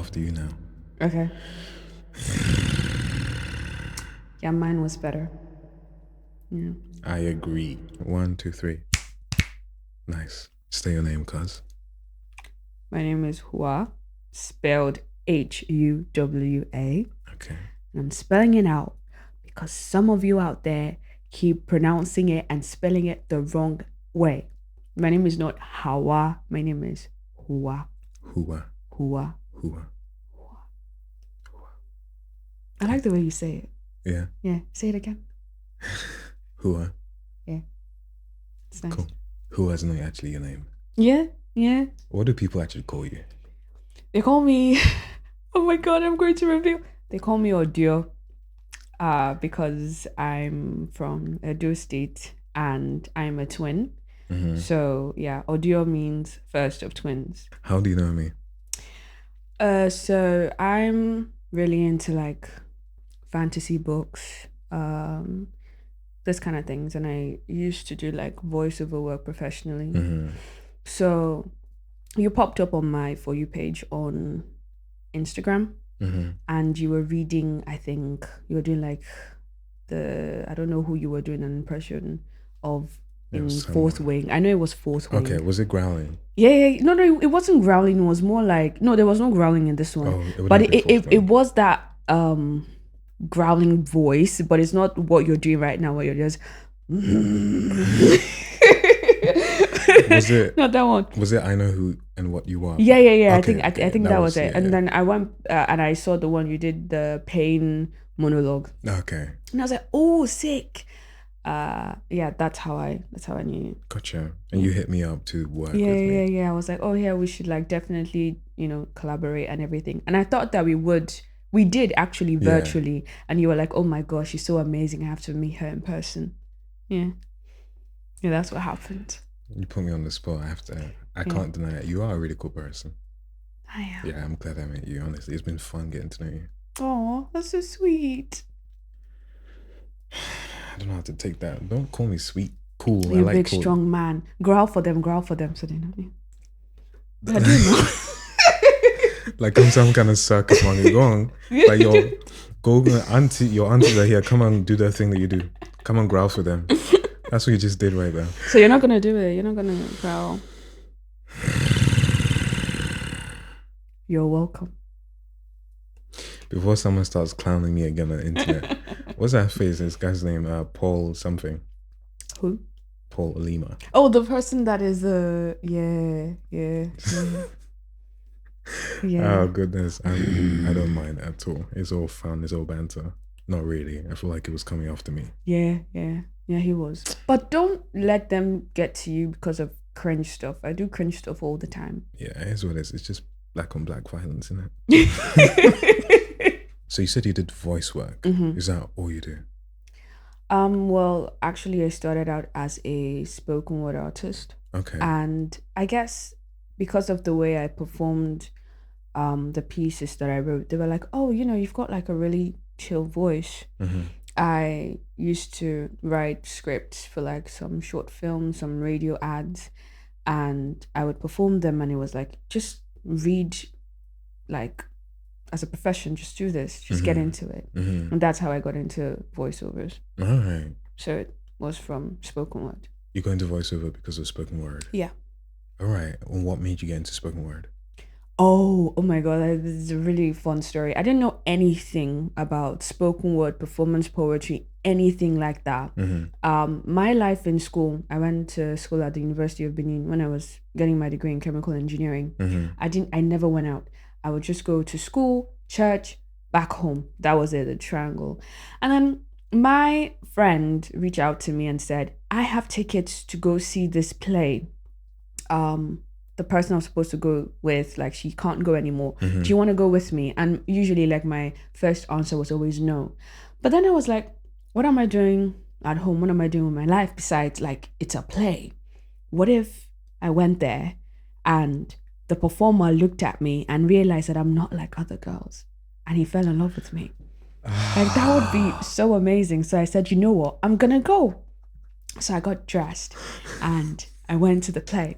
after you now. Okay. Yeah, mine was better. Yeah. I agree. 1, 2, 3. Nice. Say your name, cuz. My name is Huwa, spelled Huwa. Okay. And I'm spelling it out because some of you out there keep pronouncing it and spelling it the wrong way. My name is not Hawa. My name is Huwa. Huwa. Huwa. Huwa. I like the way you say it. Yeah. Yeah. Say it again. Huwa. Yeah. It's nice. Cool. Huwa's not actually your name. Yeah. Yeah. What do people actually call you? They call me. Oh my God! I'm going to reveal. They call me Audio. Because I'm from Edo State and I'm a twin. Mm-hmm. So yeah, Audio means first of twins. How do you know me? So I'm really into like fantasy books, this kind of things, and I used to do like voiceover work professionally. Mm-hmm. So you popped up on my For You page on Instagram. Mm-hmm. And you were reading, I think you were doing like I don't know who you were doing an impression of in Fourth Wing. I know it was Fourth Wing. Okay, was it growling? Yeah. No, it wasn't growling. It was more like, no, there was no growling in this one. Oh, but it was that growling voice, but it's not what you're doing right now, where you're just... Was it not that one? Was it I Know Who and What You Are? Yeah. Okay, I think that was it. Yeah, and then I went and I saw the one you did, the pain monologue. Okay. And I was like, oh, sick. Yeah, that's how I knew you. Gotcha. And you hit me up to work with me. Yeah. I was like, oh yeah, we should like definitely, collaborate and everything. And I thought that we did actually virtually. Yeah. And you were like, oh my gosh, she's so amazing. I have to meet her in person. Yeah. Yeah, that's what happened. You put me on the spot. I can't deny it. You are a really cool person. I am. Yeah, I'm glad I met you. Honestly, it's been fun getting to know you. Oh, that's so sweet. I don't know how to take that. Don't call me sweet. Cool. You're a big, strong man. Growl for them so they know you. I do know. Like I'm some kind of circus monkey. Go on. Like your aunties are here. Come on, do the thing that you do. Come on, growl for them. That's what you just did right there. So you're not gonna do it. You're not gonna growl. You're welcome. Before someone starts clowning me again on the internet, what's that face? This guy's name, Paul something. Who? Paul Alima. Oh, the person that is yeah. Yeah. Oh goodness, I don't mind at all. It's all fun. It's all banter. Not really. I feel like it was coming after me. Yeah, he was. But don't let them get to you because of cringe stuff. I do cringe stuff all the time. Yeah, it's what it is. It's just black on black violence, isn't it? So you said you did voice work. Mm-hmm. Is that all you do? Well, actually, I started out as a spoken word artist. Okay. And I guess because of the way I performed the pieces that I wrote, they were like, oh, you've got like a really chill voice. Mm-hmm. I used to write scripts for like some short films, some radio ads, and I would perform them, and it was like, just read, like, as a profession, just do this, just get into it. Mm-hmm. And that's how I got into voiceovers. All right. So it was from spoken word. You got into voiceover because of spoken word? Yeah. All right. And what made you get into spoken word? Oh my God, this is a really fun story. I didn't know anything about spoken word, performance poetry, anything like that. Mm-hmm. My life in school, I went to school at the University of Benin when I was getting my degree in chemical engineering. Mm-hmm. I never went out. I would just go to school, church, back home. That was it, the triangle. And then my friend reached out to me and said, I have tickets to go see this play. The person I was supposed to go with, like, she can't go anymore. Mm-hmm. Do you want to go with me? And usually, like, my first answer was always no. But then I was like, what am I doing at home? What am I doing with my life besides, like, it's a play? What if I went there and the performer looked at me and realized that I'm not like other girls and he fell in love with me? Like, that would be so amazing. So I said, you know what? I'm going to go. So I got dressed and I went to the play.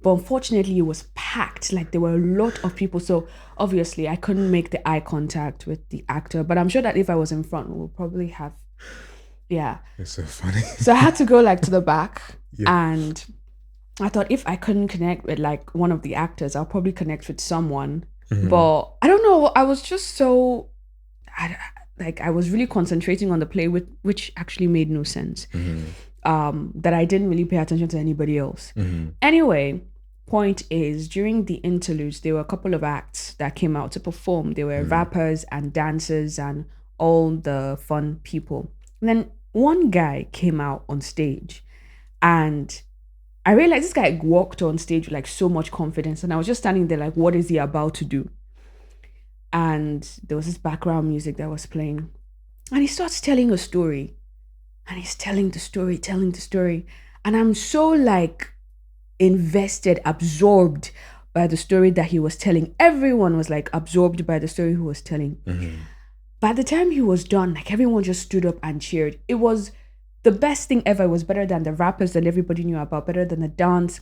But unfortunately, it was packed. Like there were a lot of people. So obviously, I couldn't make the eye contact with the actor. But I'm sure that if I was in front, we would probably have, yeah. It's so funny. So I had to go like to the back, Yeah. and I thought if I couldn't connect with like one of the actors, I'll probably connect with someone. But I don't know. I was just so, I was really concentrating on the play, which actually made no sense. That I didn't really pay attention to anybody else. Anyway, point is, during the interludes, there were a couple of acts that came out to perform. There were rappers and dancers and all the fun people. And then one guy came out on stage, and I realized this guy walked on stage with like so much confidence, and I was just standing there like, what is he about to do? And there was this background music that was playing, and he starts telling a story, and he's telling the story, and I'm so like invested, absorbed by the story that he was telling. Everyone was like absorbed by the story he was telling. By the time he was done, like everyone just stood up and cheered. It was the best thing ever. It was better than the rappers that everybody knew about, better than the dance,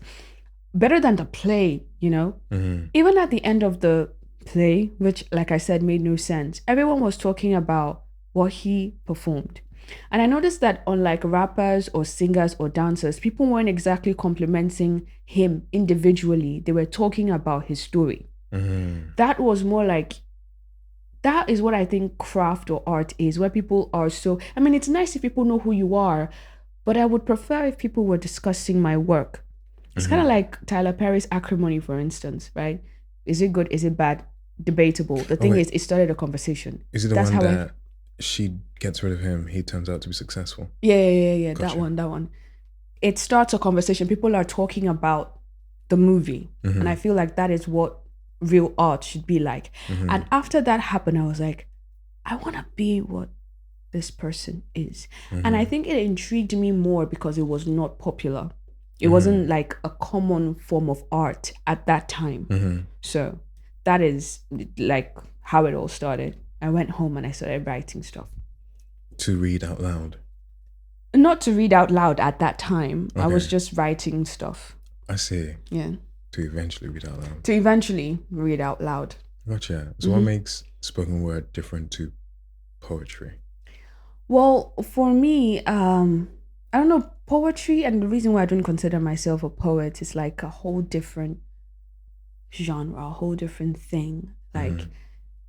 better than the play, you know? Even at the end of the play, which, like I said, made no sense, everyone was talking about what he performed. And I noticed that unlike rappers or singers or dancers, people weren't exactly complimenting him individually. They were talking about his story. That was more like, that is what I think craft or art is, where people are so, I mean, it's nice if people know who you are, but I would prefer if people were discussing my work. It's kind of like Tyler Perry's Acrimony, for instance, right? Is it good? Is it bad? Debatable. The thing is, it started a conversation. Is it the one that she gets rid of him, he turns out to be successful? Yeah. Gotcha. That one. It starts a conversation. People are talking about the movie. And I feel like that is what real art should be like. And after that happened, I was like, I want to be what this person is. And I think it intrigued me more because it was not popular. It wasn't like a common form of art at that time. So that is like how it all started. I went home and I started writing stuff. To read out loud? Not to read out loud at that time. Okay. I was just writing stuff. I see. Yeah. To eventually read out loud. To eventually read out loud. Gotcha. So what makes spoken word different to poetry? Well, for me, I don't know, poetry, and the reason why I don't consider myself a poet is like a whole different genre, a whole different thing. Like,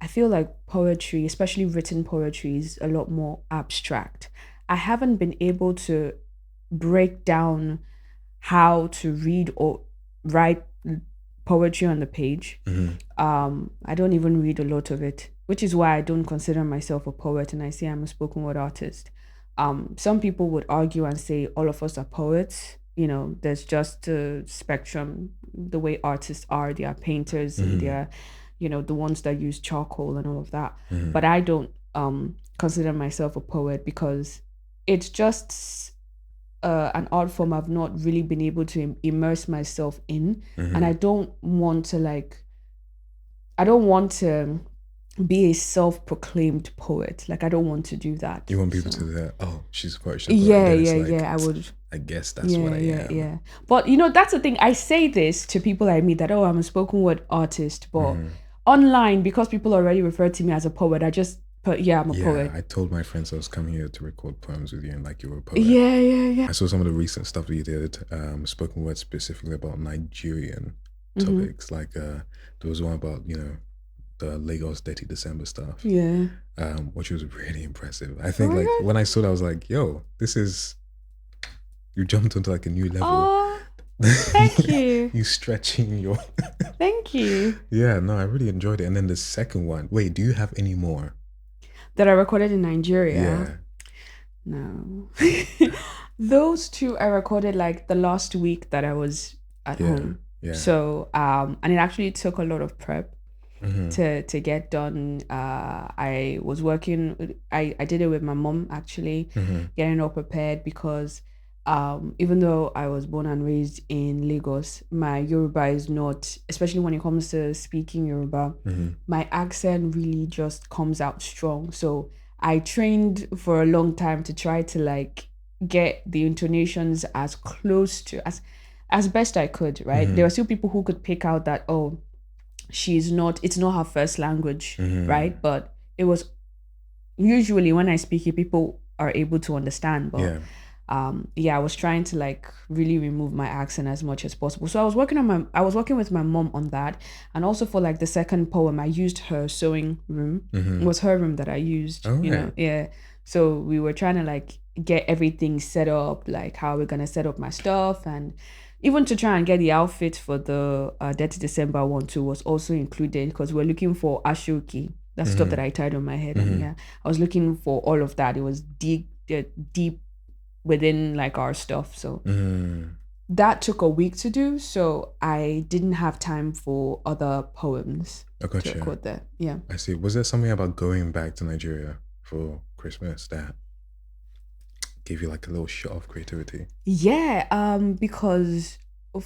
I feel like poetry, especially written poetry, is a lot more abstract. I haven't been able to break down how to read or write poetry on the page. I don't even read a lot of it, which is why I don't consider myself a poet, and I say I'm a spoken word artist. Some people would argue and say all of us are poets. You know, there's just a spectrum, the way artists are. They are painters and they are, you know, the ones that use charcoal and all of that. But I don't consider myself a poet because it's just an art form I've not really been able to immerse myself in. And I don't want to be a self-proclaimed poet. Like, I don't want to do that. You want people to say, oh, she's a poet. Yeah, I would. I guess that's what I am. Yeah. But, you know, that's the thing. I say this to people I meet that, oh, I'm a spoken word artist. But online, because people already refer to me as a poet, I just put, I'm a poet. I told my friends I was coming here to record poems with you and like you were a poet. Yeah. I saw some of the recent stuff that you did, spoken word specifically about Nigerian topics. Like there was one about, you know, the Lagos Dirty December stuff. Yeah. Which was really impressive. I think when I saw that, I was like, yo, you jumped onto like a new level. Oh, thank you. You stretching your... Thank you. Yeah, no, I really enjoyed it. And then the second one, wait, do you have any more? That I recorded in Nigeria? Yeah. No. Those two I recorded like the last week that I was at home. Yeah. So, and it actually took a lot of prep. To get done. I was working, I did it with my mom actually, getting all prepared because even though I was born and raised in Lagos, my Yoruba is not, especially when it comes to speaking Yoruba, my accent really just comes out strong. So I trained for a long time to try to like get the intonations as close to, as best I could, right? There were still people who could pick out that, oh, it's not her first language, right? But it was usually when I speak it, people are able to understand. But I was trying to like really remove my accent as much as possible. So I was working with my mom on that. And also for like the second poem, I used her sewing room. It was her room that I used, So we were trying to like get everything set up, like how we're going to set up my stuff, and even to try and get the outfit for the Dirty December one too was also included, because we're looking for ashoki. That's stuff that I tied on my head. And I was looking for all of that. It was deep within like our stuff. So that took a week to do. So I didn't have time for other poems to record there. Yeah. I see. Was there something about going back to Nigeria for Christmas that gave you like a little shot of creativity? Yeah. Because I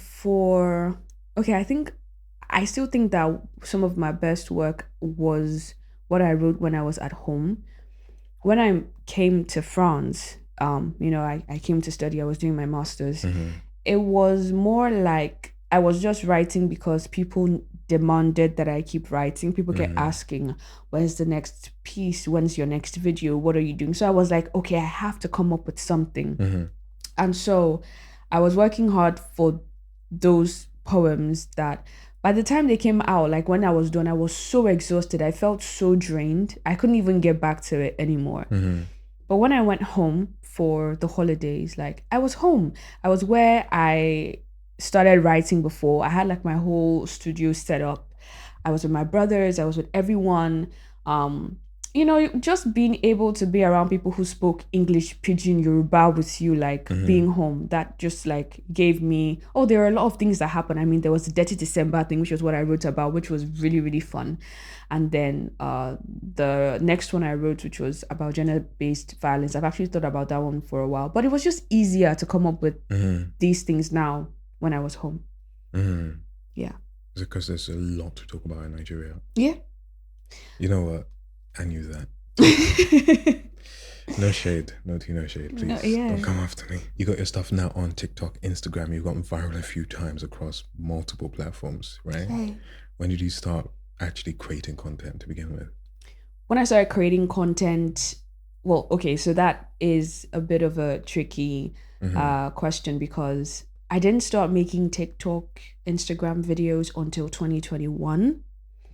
still think that some of my best work was what I wrote when I was at home. When I came to France, I came to study. I was doing my master's. It was more like I was just writing because people demanded that I keep writing. People kept asking, when's the next piece? When's your next video? What are you doing? So I was like, okay, I have to come up with something. And so I was working hard for those poems that by the time they came out, like when I was done, I was so exhausted. I felt so drained. I couldn't even get back to it anymore. But when I went home for the holidays, like I was home. I was where I started writing before. I had like my whole studio set up. I was with my brothers. I was with everyone. Just being able to be around people who spoke English, Pidgin, Yoruba with you, like being home, that just like gave me, there are a lot of things that happened. I mean, there was the Dirty December thing, which was what I wrote about, which was really, really fun. And then the next one I wrote, which was about gender-based violence, I've actually thought about that one for a while, but it was just easier to come up with these things now when I was home. Yeah. Is it because there's a lot to talk about in Nigeria? Yeah. You know what? I knew that. No shade. No tea, no shade. Please don't come after me. You got your stuff now on TikTok, Instagram. You've gotten viral a few times across multiple platforms, right? Okay. When did you start actually creating content to begin with? When I started creating content, so that is a bit of a tricky question, because I didn't start making TikTok, Instagram videos until 2021.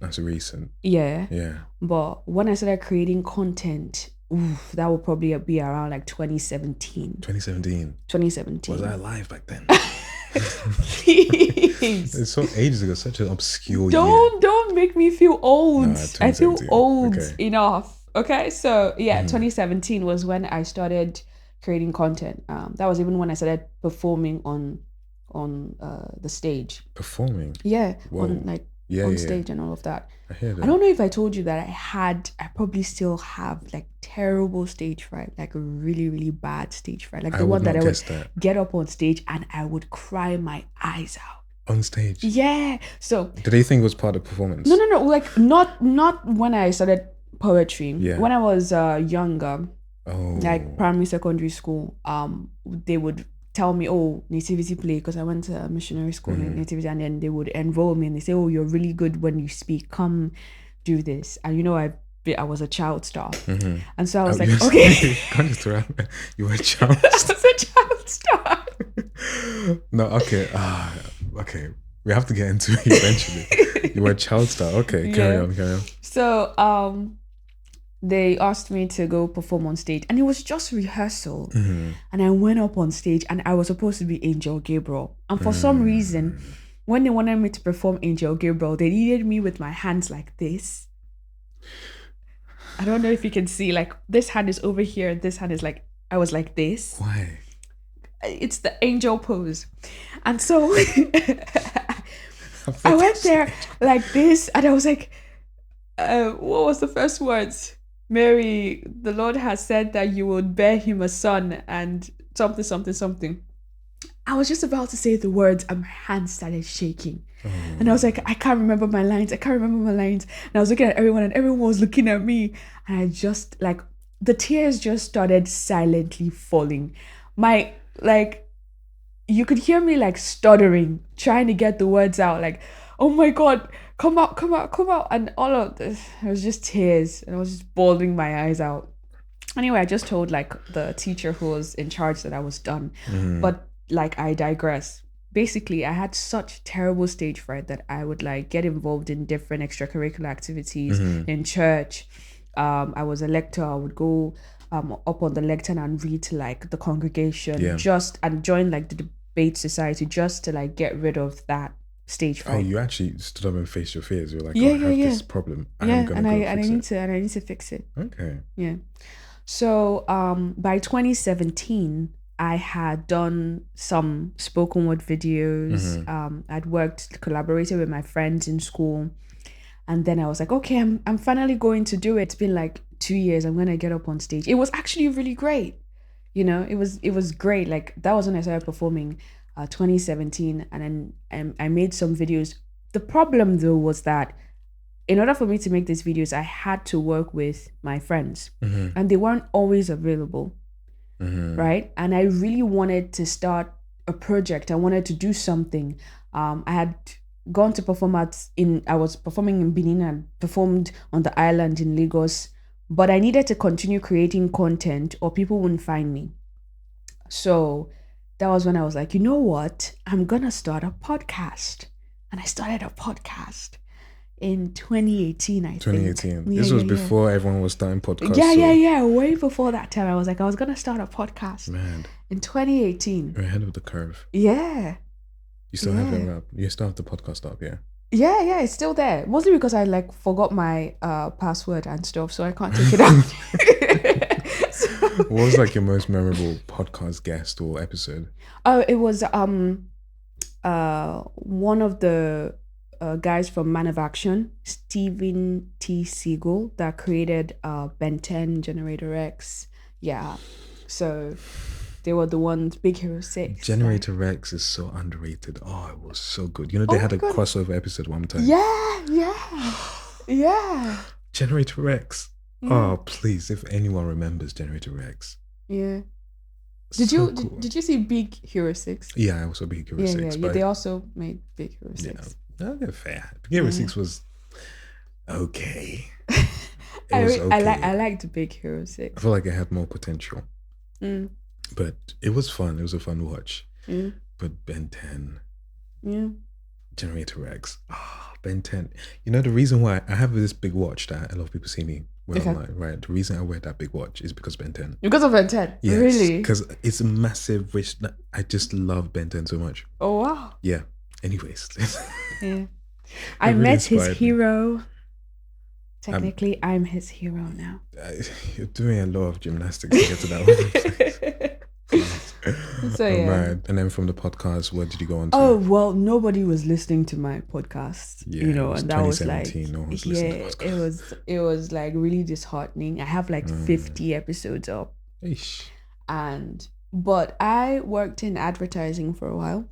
That's recent. Yeah. But when I started creating content, that would probably be around like 2017. 2017. Was I alive back then? Please. It's so ages ago, such an obscure year. Don't make me feel old. I feel old enough. Okay, so 2017 was when I started creating content. That was even when I started performing on the stage. Performing? Yeah. Whoa. On stage and all of that. I hear that. I don't know if I told you that I probably still have like terrible stage fright, like a really, really bad stage fright. Like the one that I would get up on stage and I would cry my eyes out. On stage? Yeah. So did they think it was part of performance? No. Like not when I started poetry. Yeah. When I was younger, like primary, secondary school, they would tell me, nativity play, because I went to a missionary school in nativity, and then they would enroll me and they say, you're really good when you speak, come do this. And I was a child star, and so I was like, okay. You were a child star. I was a child star. No, okay, okay, we have to get into it eventually. You were a child star. Okay, carry on. So they asked me to go perform on stage, and it was just rehearsal. And I went up on stage and I was supposed to be Angel Gabriel. And for some reason, when they wanted me to perform Angel Gabriel, they needed me with my hands like this. I don't know if you can see, like this hand is over here, this hand is like, I was like this. Why? It's the angel pose. And so I went there like this, and I was like, what was the first words? Mary, the Lord has said that you would bear him a son, and something, something, something. I was just about to say the words and my hands started shaking. And I was like, I can't remember my lines. And I was looking at everyone, and everyone was looking at me. And I just, like, the tears just started silently falling. you could hear me like stuttering, trying to get the words out, like, oh my God, come out. And all of this, it was just tears, and I was just bawling my eyes out. Anyway, I just told like the teacher who was in charge that I was done. But like, I digress. Basically, I had such terrible stage fright that I would like get involved in different extracurricular activities in church. I was a lecturer. I would go up on the lectern and read to like the congregation, and join like the debate society just to like get rid of that stage fright. Oh, you actually stood up and faced your fears. You're like, I have this problem. I need to fix it. Okay. Yeah. So by 2017, I had done some spoken word videos. I'd collaborated with my friends in school. And then I was like, okay, I'm finally going to do it. It's been like 2 years. I'm going to get up on stage. It was actually really great. You know, it was great. Like, that was when I started performing, 2017. And then I made some videos. The problem though was that in order for me to make these videos, I had to work with my friends, and they weren't always available, right? And I really wanted to start a project. I wanted to do something. I had gone to perform I was performing in Benin and performed on the island in Lagos, but I needed to continue creating content or people wouldn't find me. So that was when I was like, you know what? I'm going to start a podcast. And I started a podcast in 2018, I think. 2018. This was before everyone was starting podcasts. Yeah. Way before that time. I was like, I was going to start a podcast. Man. In 2018. You're ahead of the curve. Yeah. You still have it up. You still have the podcast up, yeah? Yeah, it's still there. Mostly because I like forgot my password and stuff, so I can't take it out. What was like your most memorable podcast guest or episode? Oh, it was one of the guys from Man of Action, Stephen T. Siegel, that created Ben 10, Generator X. Yeah. So they were the ones, Big Hero 6. Generator X is so underrated. Oh, it was so good. You know, they had a crossover episode one time. Yeah. Generator X. Yeah. Oh, please, if anyone remembers Generator X. Yeah. Did you see Big Hero 6? Yeah, I also Big Hero 6. Yeah, they also made Big Hero 6. Yeah, they're fair. Big Hero 6 was okay. Okay. I liked Big Hero 6. I feel like it had more potential. But it was fun. It was a fun watch. But Ben 10. Yeah. Generator X. Ben 10. You know, the reason why I have this big watch that a lot of people see me wear online, right? The reason I wear that big watch is because Ben 10. Because of Ben 10? Yes, really? Because it's a massive wish. I just love Ben 10 so much. Oh, wow. Yeah. Anyways. Yeah. I really met his hero. Technically, I'm his hero now. You're doing a lot of gymnastics to get to that one. So yeah. Right. And then from the podcast, what did you go on to? Oh, well, nobody was listening to my podcast. Yeah, you know, and that was like, no one was listening to it was like really disheartening. I have like 50 episodes up. Eesh. But I worked in advertising for a while,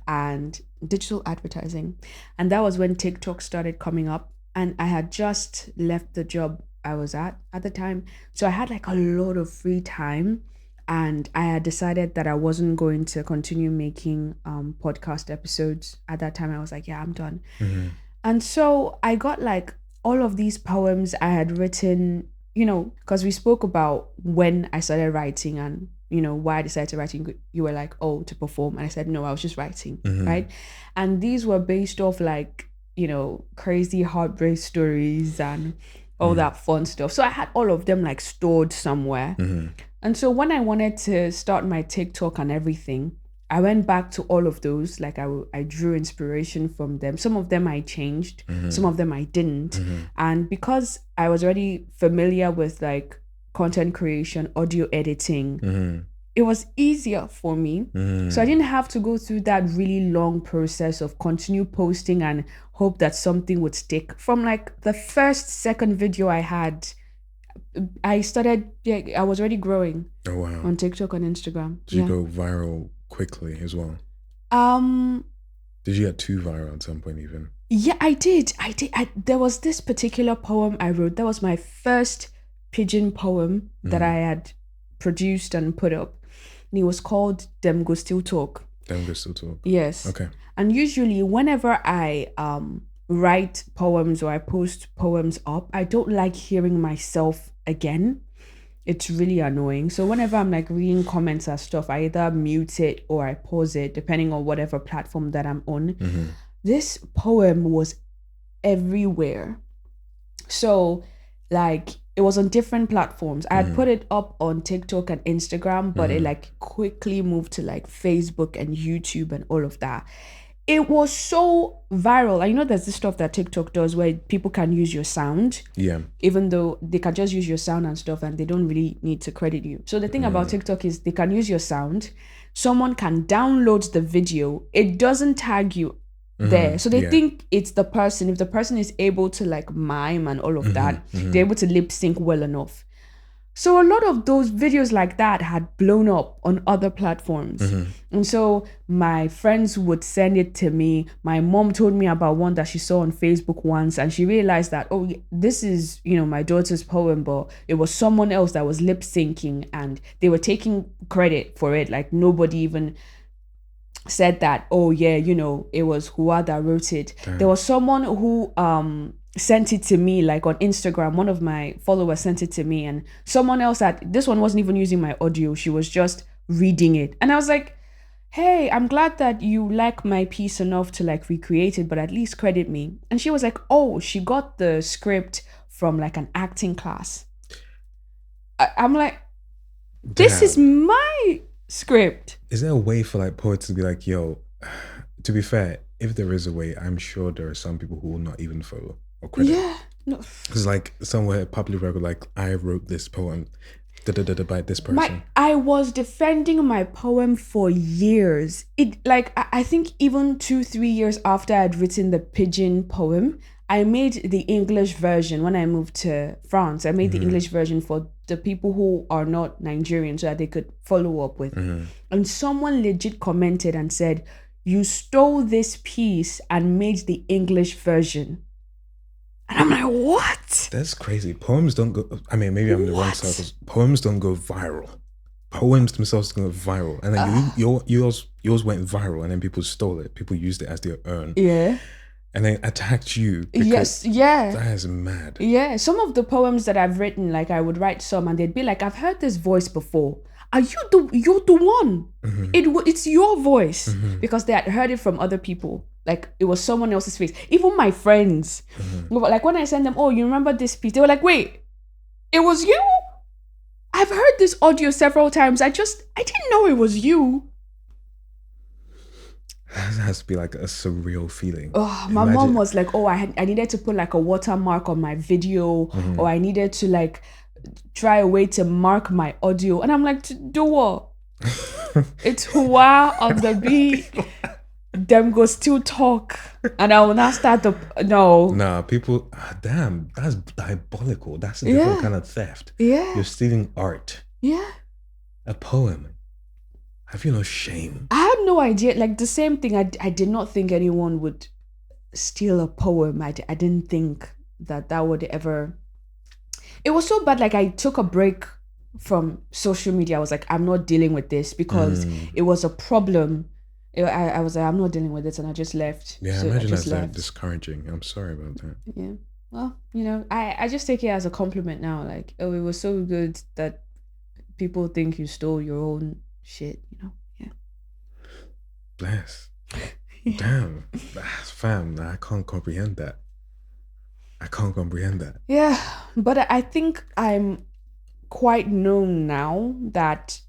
and digital advertising. And that was when TikTok started coming up. And I had just left the job I was at the time. So I had like a lot of free time. And I had decided that I wasn't going to continue making podcast episodes. At that time, I was like, yeah, I'm done. And so I got like all of these poems I had written, you know, because we spoke about when I started writing and, you know, why I decided to write. You were like, oh, to perform. And I said, no, I was just writing, right? And these were based off like, you know, crazy heartbreak stories and all that fun stuff. So I had all of them like stored somewhere. And so when I wanted to start my TikTok and everything, I went back to all of those. Like I drew inspiration from them. Some of them I changed, some of them I didn't. And because I was already familiar with like content creation, audio editing, it was easier for me. So I didn't have to go through that really long process of continue posting and hope that something would stick. From like the second video I had, I was already growing. Oh, wow. On TikTok and Instagram. Did you go viral quickly as well? Did you get too viral at some point even? Yeah, I did. There was this particular poem I wrote. That was my first pidgin poem that I had produced and put up. And it was called Dem Go Still Talk. Then we'll still talk. Yes. Okay. And usually whenever I write poems or I post poems up, I don't like hearing myself again. It's really annoying. So whenever I'm like reading comments and stuff, I either mute it or I pause it, depending on whatever platform that I'm on. Mm-hmm. This poem was everywhere. So like it was on different platforms. I had put it up on TikTok and Instagram, but it like quickly moved to like Facebook and YouTube and all of that. It was so viral. And you know, there's this stuff that TikTok does where people can use your sound. Yeah. Even though they can just use your sound and stuff and they don't really need to credit you. So the thing about TikTok is they can use your sound. Someone can download the video. It doesn't tag you there. So they think it's the person. If the person is able to like mime and all of that, they're able to lip sync well enough. So a lot of those videos like that had blown up on other platforms. And so my friends would send it to me. My mom told me about one that she saw on Facebook once, and she realized that, oh, this is, you know, my daughter's poem, but it was someone else that was lip syncing and they were taking credit for it. Like nobody even said that, oh yeah, you know, it was Huwa that wrote it. Damn. There was someone who sent it to me, like on Instagram. One of my followers sent it to me, and someone else this one wasn't even using my audio, she was just reading it. And I was like, hey, I'm glad that you like my piece enough to like recreate it, but at least credit me. And she was like, oh, she got the script from like an acting class. I'm like, this is my script. Is there a way for like poets to be like, yo, to be fair, if there is a way, I'm sure there are some people who will not even follow or credit. Yeah. No. Because like somewhere public record, like I wrote this poem by this person. I was defending my poem for years. It like I think even 2-3 years after I'd written the pigeon poem, I made the English version when I moved to France. I made the English version for the people who are not Nigerian so that they could follow up with. And someone legit commented and said, you stole this piece and made the English version. And I'm like, what? That's crazy. Poems don't go, I mean, maybe I'm in the wrong circles. Poems don't go viral. Poems themselves don't go viral. And then yours went viral and then people stole it. People used it as their own. Yeah. And they attacked you. Yes, yeah. That is mad. Yeah, some of the poems that I've written, like I would write some and they'd be like, I've heard this voice before. Are you're the one? It's your voice. Because they had heard it from other people. Like it was someone else's face. Even my friends. Like when I sent them, oh, you remember this piece? They were like, wait, it was you? I've heard this audio several times. I didn't know it was you. That has to be like a surreal feeling. Oh, my mom was like, oh, I needed to put like a watermark on my video, or I needed to like try a way to mark my audio. And I'm like, to do what? It's Huwa on the beat. Them go still talk. And I will not start no. Nah, people, damn, that's diabolical. That's a different kind of theft. Yeah. You're stealing art. Yeah. A poem. Have you no shame? I had no idea. Like the same thing. I did not think anyone would steal a poem. I didn't think that would ever. It was so bad. Like I took a break from social media. I was like, I'm not dealing with this because it was a problem. I was like, I'm not dealing with it, and I just left. Yeah, so imagine that's like discouraging. I'm sorry about that. Yeah. Well, you know, I just take it as a compliment now. Like, oh, it was so good that people think you stole your own shit, you know? Yeah. Bless. Yeah. Damn. Fam, I can't comprehend that. Yeah, but I think I'm quite known now that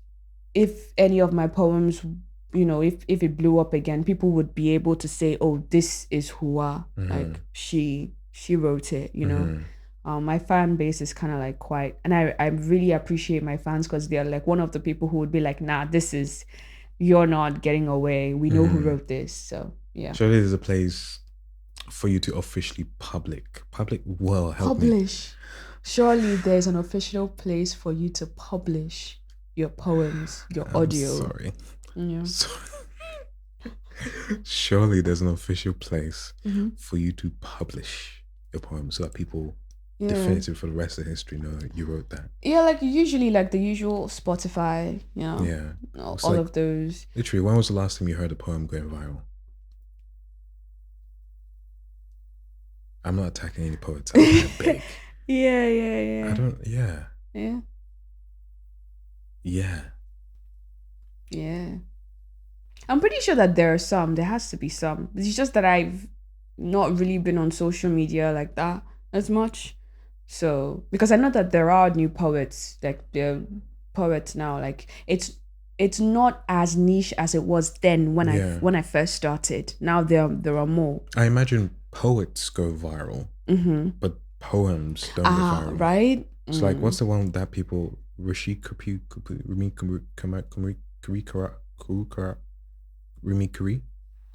if any of my poems, you know, if it blew up again, people would be able to say, oh, this is Huwa. Like she wrote it, you know? My fan base is kind of like quite, and I really appreciate my fans because they're like one of the people who would be like, nah, you're not getting away. We know who wrote this. So yeah. Surely there's a place for you to officially publish. Surely there's an official place for you to publish your poems, your audio. Sorry. Yeah. Surely there's an official place for you to publish your poems so that people definitive for the rest of history. No, you wrote that. Yeah, like usually like the usual Spotify, Yeah. all of those. Literally, when was the last time you heard a poem going viral? I'm not attacking any poets. I beg. Yeah. I don't. Yeah. I'm pretty sure that there are some. There has to be some. It's just that I've not really been on social media like that as much. So because I know that there are new poets, like there are poets now. Like it's not as niche as it was then when I first started. Now there are more. I imagine poets go viral, but poems don't go viral. Right? So like, what's the one that people Rumi Kuri?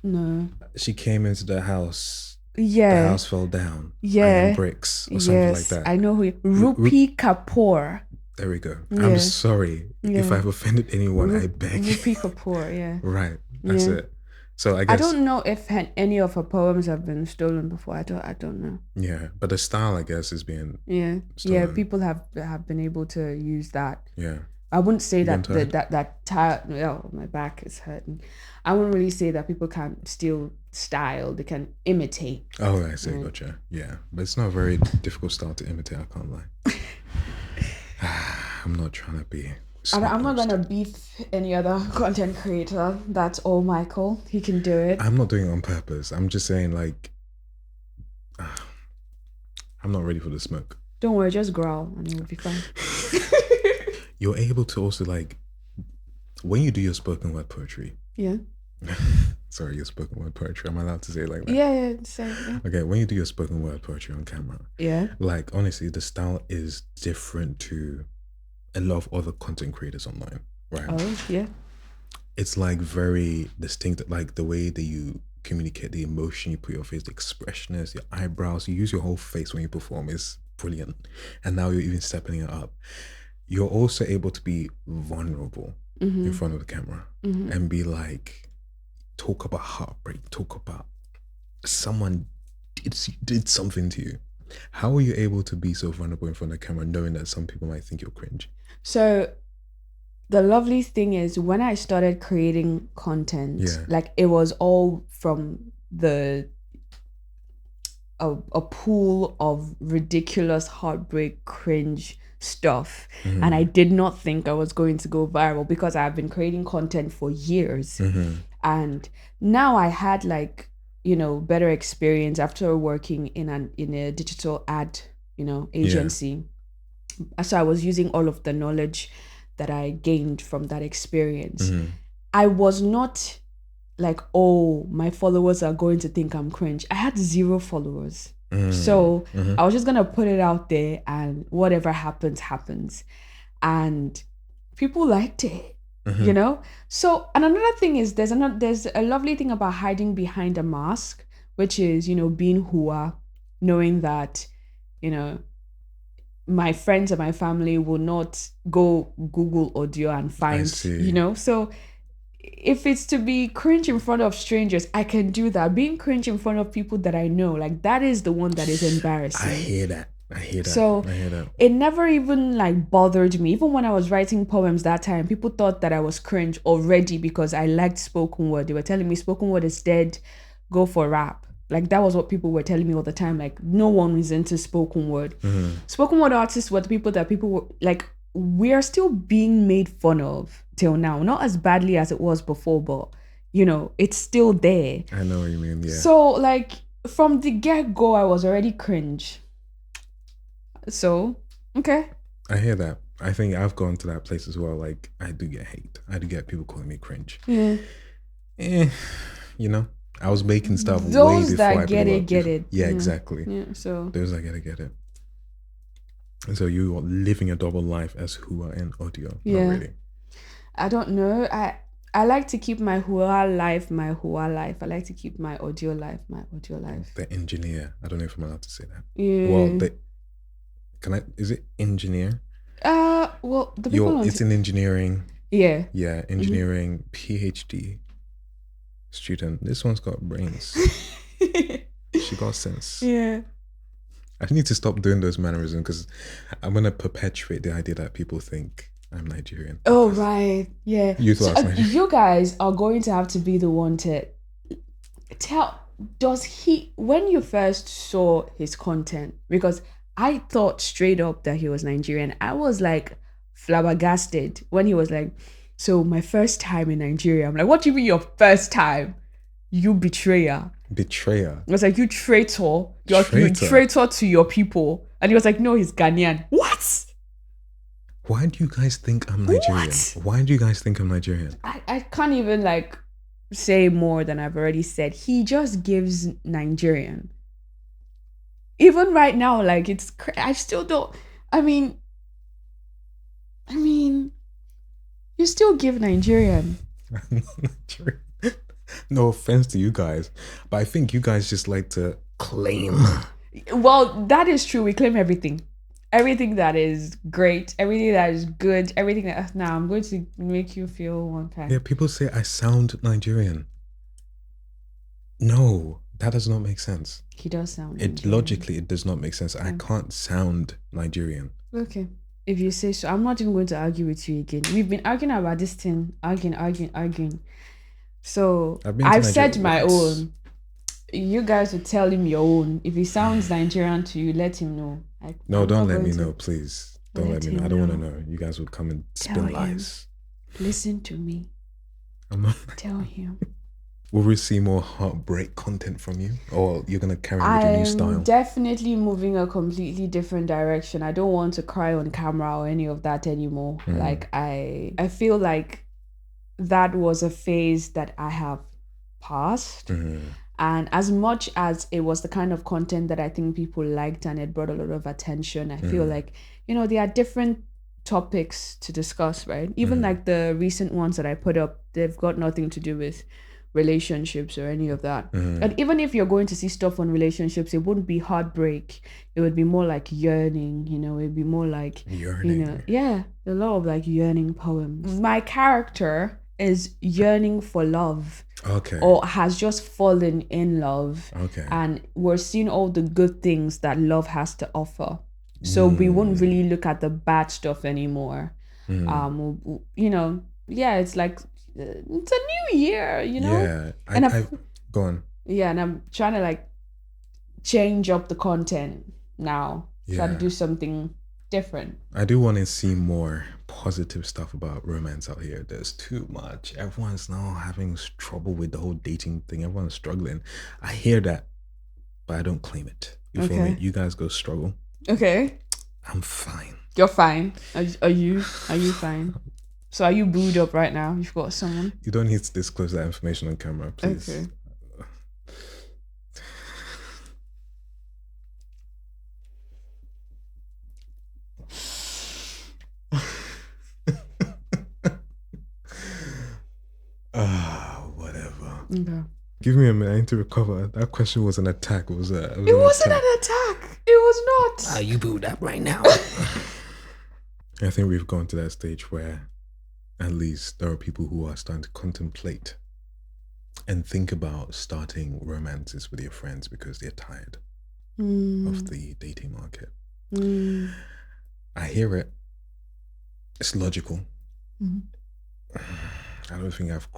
No. She came into the house. Yeah. The house fell down. Yeah. Iron bricks or something like that. I know who. Rupi Kapoor. There we go. Yeah. I'm sorry if I've offended anyone. I beg. Rupi Kapoor. Yeah. Right. That's it. So I guess I don't know if any of her poems have been stolen before. I don't know. Yeah, but the style, I guess, is being stolen. Yeah. People have been able to use that. Yeah. I wouldn't say that my back is hurting. I wouldn't really say that people can't steal style. They can imitate. Oh, I see. Gotcha. Yeah, but it's not a very difficult style to imitate. I can't lie. I'm not trying to be. I'm not gonna beef any other content creator. That's all Michael. He can do it. I'm not doing it on purpose. I'm just saying, like, I'm not ready for the smoke. Don't worry, just growl and it'll be fine. You're able to also, like, when you do your spoken word poetry. Yeah. Sorry, your spoken word poetry. Am I allowed to say it like that? Yeah. Same, yeah. Okay, when you do your spoken word poetry on camera. Yeah. Like, honestly, the style is different to a lot of other content creators online, right? Oh, yeah. It's like very distinct, like the way that you communicate, the emotion you put your face, the expressionist, your eyebrows, you use your whole face when you perform is brilliant. And now you're even stepping it up. You're also able to be vulnerable in front of the camera and be like, talk about heartbreak, talk about someone did something to you. How are you able to be so vulnerable in front of the camera knowing that some people might think you're cringe? So the lovely thing is when I started creating content, like it was all from a pool of ridiculous heartbreak cringe stuff, and I did not think I was going to go viral because I've been creating content for years, and now I had like better experience after working in a digital ad agency. So I was using all of the knowledge that I gained from that experience. I was not like, oh, my followers are going to think I'm cringe. I had 0 followers. So I was just going to put it out there and whatever happens. And people liked it, So, and another thing is there's a lovely thing about hiding behind a mask, which is, being Huwa, knowing that, my friends and my family will not go Google audio and find, so if it's to be cringe in front of strangers, I can do that. Being cringe in front of people that I know, like that is the one that is embarrassing. I hear that. So it never even like bothered me. Even when I was writing poems that time, people thought that I was cringe already because I liked spoken word. They were telling me spoken word is dead, go for rap. Like that was what people were telling me all the time. Like no one is into spoken word. Spoken word artists were the people that people were like, we are still being made fun of till now. Not as badly as it was before, but it's still there. I know what you mean, yeah. So like from the get-go, I was already cringe. So, okay. I hear that. I think I've gone to that place as well. Like I do get hate. I do get people calling me cringe. Yeah. I was making stuff those way before that I get blew it, up. get it. Yeah, exactly. Yeah, so those that get it. And so you are living a double life as Huwa and audio. Yeah. Not really. I don't know. I like to keep my Huwa life. I like to keep my audio life. The engineer. I don't know if I'm allowed to say that. Yeah. Well, is it engineer? Well, the people it's in engineering. Yeah. Yeah, engineering, PhD student. This one's got brains. She got sense. Yeah. I need to stop doing those mannerisms because I'm going to perpetuate the idea that people think I'm Nigerian. Oh, right. Yeah. You thought I was Nigerian. You guys are going to have to be the one to tell. When you first saw his content, because I thought straight up that he was Nigerian. I was like flabbergasted when he was like, so my first time in Nigeria. I'm like, what do you mean your first time? You betrayer. Betrayer. I was like, you traitor. You're traitor to your people. And he was like, no, he's Ghanaian. What? Why do you guys think I'm Nigerian? Why do you guys think I'm Nigerian? I can't even like say more than I've already said. He just gives Nigerian. Even right now, like I still don't. I mean, you still give Nigerian. I'm not Nigerian. No offense to you guys, but I think you guys just like to claim. Well, that is true. We claim everything. Everything that is great, everything that is good, everything that... Now, I'm going to make you feel one time. Yeah, people say I sound Nigerian. No, that does not make sense. He does sound Nigerian. Logically, it does not make sense. I can't sound Nigerian. Okay. If you say so, I'm not even going to argue with you again. We've been arguing about this thing. Arguing. So, I've said my own. You guys will tell him your own. If he sounds Nigerian to you, let him know. No, don't let me know, please. Don't let me know. I don't want to know. You guys will come and spin lies. Listen to me. I'm not. Tell him. Will we see more heartbreak content from you? Or you're going to carry on with your new style? I'm definitely moving a completely different direction. I don't want to cry on camera or any of that anymore. Like, I feel like that was a phase that I have passed. And as much as it was the kind of content that I think people liked and it brought a lot of attention, I feel like, there are different topics to discuss, right? Even like the recent ones that I put up, they've got nothing to do with relationships or any of that. And even if you're going to see stuff on relationships, it wouldn't be heartbreak. It would be more like yearning, it'd be more like, yearning. A lot of like yearning poems. My character is yearning for love. Okay. Or has just fallen in love. Okay. And we're seeing all the good things that love has to offer. So we won't really look at the bad stuff anymore. It's like, it's a new year, Yeah. Go on. Yeah, and I'm trying to like change up the content now. Try to do something different. I do want to see more positive stuff about romance out here. There's too much. Everyone's now having trouble with the whole dating thing. Everyone's struggling. I hear that, but I don't claim it. You feel me? You guys go struggle. Okay. I'm fine. You're fine. Are you fine? So are you booed up right now? You've got someone? You don't need to disclose that information on camera, please. Okay. Whatever. Okay. Give me a minute. I need to recover. That question was an attack. It wasn't an attack. It was not. You booed up right now. I think we've gone to that stage where at least there are people who are starting to contemplate and think about starting romances with your friends because they're tired of the dating market. I hear it. It's logical. I don't think I've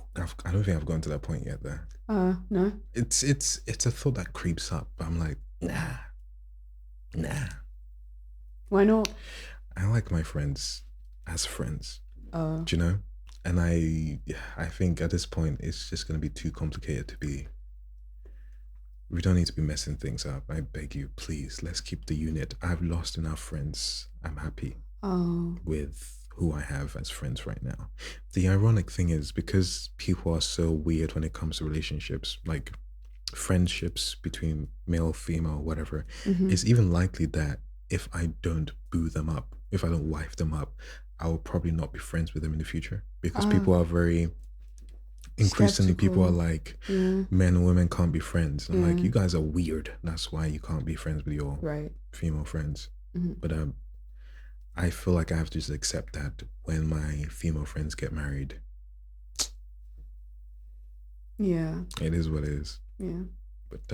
gone to that point yet there. No. It's a thought that creeps up. I'm like, nah. Why not? I like my friends as friends. Do you know? And I think at this point it's just gonna be too complicated to be. We don't need to be messing things up. I beg you, please. Let's keep the unit. I've lost enough friends. I'm happy with who I have as friends right now. The ironic thing is because people are so weird when it comes to relationships, like friendships between male, female, whatever, it's even likely that if I don't boo them up, if I don't wife them up, I will probably not be friends with them in the future because people are very... Increasingly, people are like, men and women can't be friends. I'm like, you guys are weird. That's why you can't be friends with your female friends. But I feel like I have to just accept that when my female friends get married. Yeah. It is what it is. Yeah. But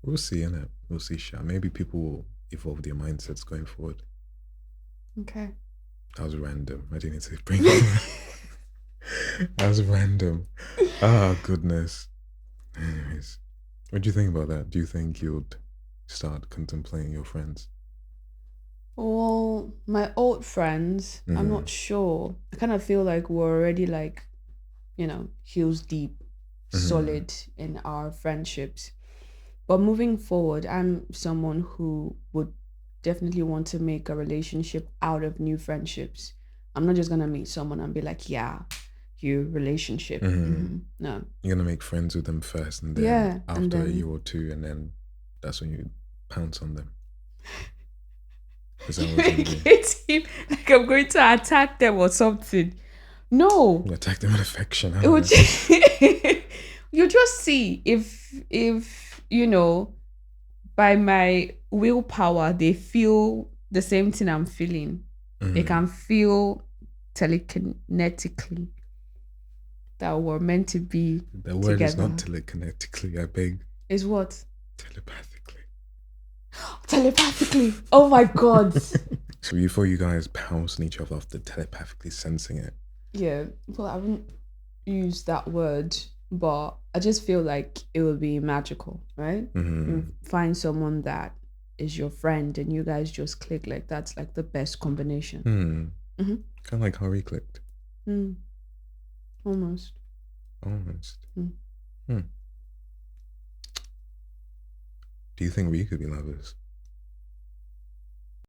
We'll see, innit? We'll see, Sha. Maybe people will evolve their mindsets going forward. Okay. That was random. I didn't need to bring it. That was random. Oh, goodness. Anyways, what do you think about that? Do you think you'd start contemplating your friends? Well, my old friends, I'm not sure. I kind of feel like we're already like, heels deep, solid in our friendships. But moving forward, I'm someone who would definitely want to make a relationship out of new friendships. I'm not just gonna meet someone and be like, yeah, you relationship. No. You're gonna make friends with them first, and then Yeah, and after a then year or two, and then that's when you pounce on them. Is that what it's gonna be? it seemed like I'm going to attack them or something. No. You attack them with affection. It would just, you just see if by my willpower they feel the same thing I'm feeling. They can feel telekinetically that we're meant to be The word together. is not telekinetically, I beg. Is what? Telepathically. Telepathically. Oh my God. So before you guys pounce on each other after telepathically sensing it. Yeah. Well, I wouldn't use that word, but I just feel like it would be magical, right? You find someone that is your friend and you guys just click, like that's like the best combination. Kind of like how we clicked. Almost. Do you think we could be lovers?